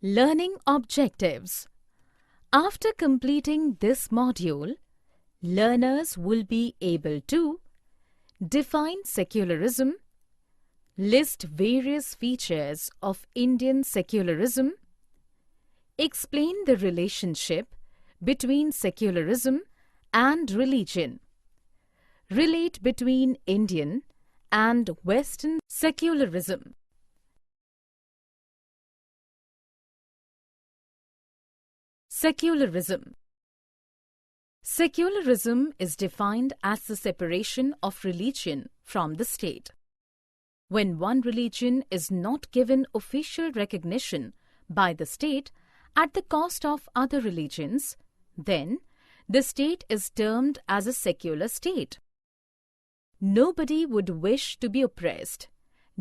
Learning objectives. After completing this module, learners will be able to define secularism, list various features of Indian secularism, explain the relationship between secularism and religion, relate between Indian and Western secularism. Secularism. Secularism is defined as the separation of religion from the state. When one religion is not given official recognition by the state at the cost of other religions, then the state is termed as a secular state. Nobody would wish to be oppressed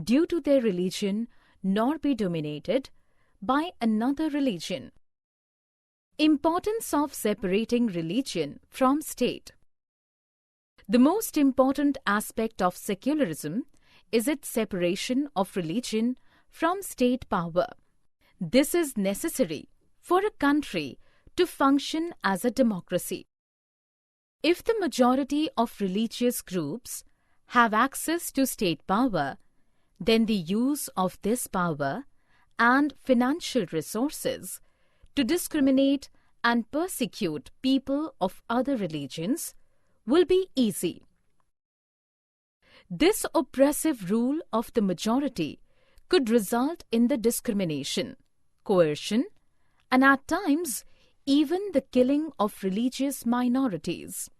due to their religion nor be dominated by another religion. Importance of separating religion from state. The most important aspect of secularism is its separation of religion from state power. This is necessary for a country to function as a democracy. If the majority of religious groups have access to state power, then the use of this power and financial resources to discriminate and persecute people of other religions will be easy. This oppressive rule of the majority could result in the discrimination, coercion, and at times even the killing of religious minorities.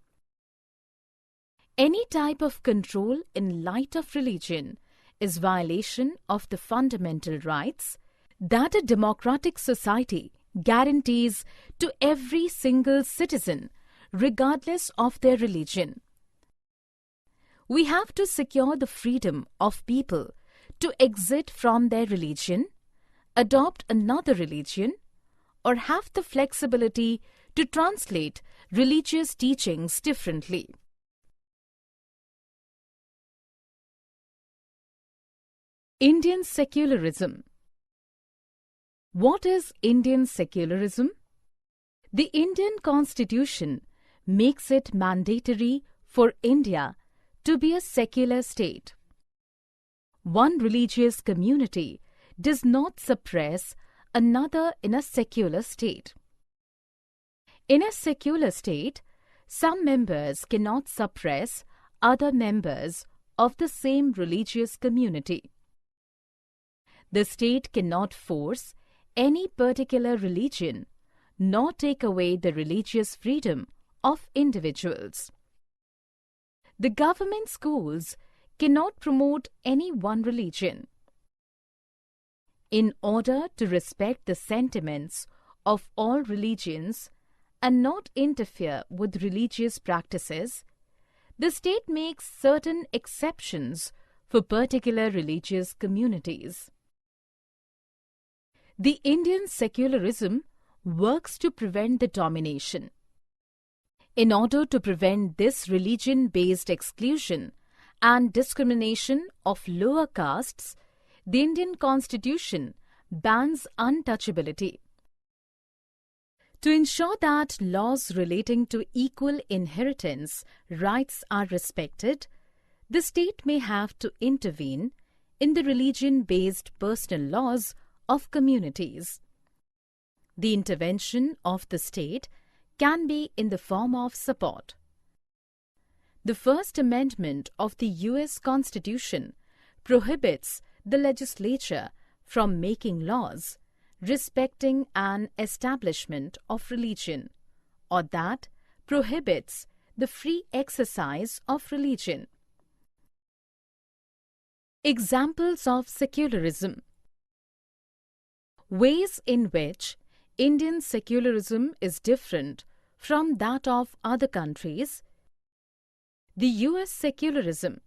Any type of control in light of religion is violation of the fundamental rights that a democratic society guarantees to every single citizen, regardless of their religion. We have to secure the freedom of people to exit from their religion, adopt another religion, or have the flexibility to translate religious teachings differently. Indian secularism. What is Indian secularism? The Indian Constitution makes it mandatory for India to be a secular state. One religious community does not suppress another in a secular state. In a secular state, some members cannot suppress other members of the same religious community. The state cannot force any particular religion nor take away the religious freedom of individuals. The government schools cannot promote any one religion. In order to respect the sentiments of all religions and not interfere with religious practices, the state makes certain exceptions for particular religious communities. The Indian secularism works to prevent the domination. In order to prevent this religion-based exclusion and discrimination of lower castes, the Indian Constitution bans untouchability. To ensure that laws relating to equal inheritance rights are respected, the state may have to intervene in the religion-based personal laws of communities. The intervention of the state can be in the form of support. The First Amendment of the U.S. Constitution prohibits the legislature from making laws respecting an establishment of religion, or that prohibits the free exercise of religion. Examples of secularism. Ways in which Indian secularism is different from that of other countries. The U.S. secularism.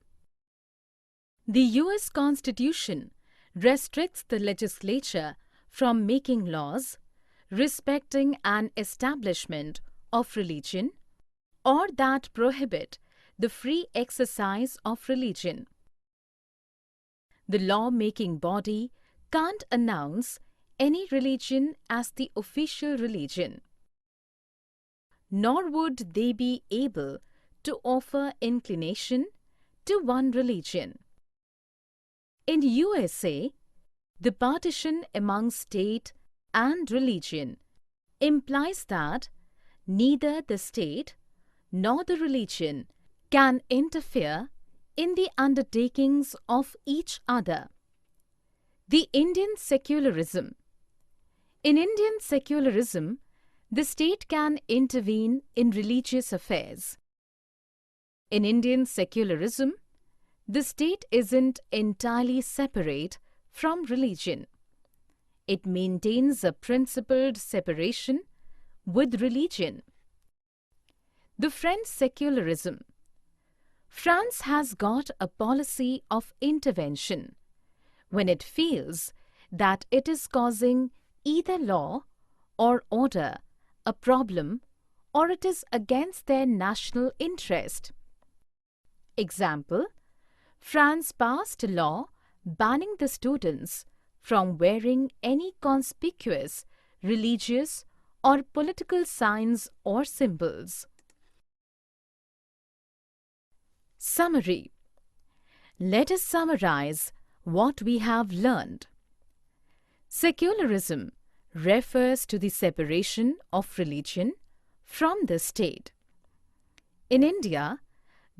The U.S. Constitution restricts the legislature from making laws respecting an establishment of religion or that prohibit the free exercise of religion. The law-making body can't announce any religion as the official religion, nor would they be able to offer inclination to one religion. In USA, the partition among state and religion implies that neither the state nor the religion can interfere in the undertakings of each other. The Indian secularism. In Indian secularism, the state can intervene in religious affairs. In Indian secularism, the state isn't entirely separate from religion. It maintains a principled separation with religion. The French secularism. France has got a policy of intervention when it feels that it is causing either law or order a problem or it is against their national interest. Example, France passed a law banning the students from wearing any conspicuous religious or political signs or symbols. Summary. Let us summarize what we have learned. Secularism refers to the separation of religion from the state. In India,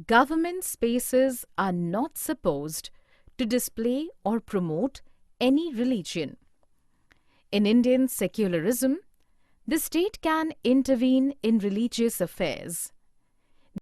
government spaces are not supposed to display or promote any religion. In Indian secularism, the state can intervene in religious affairs.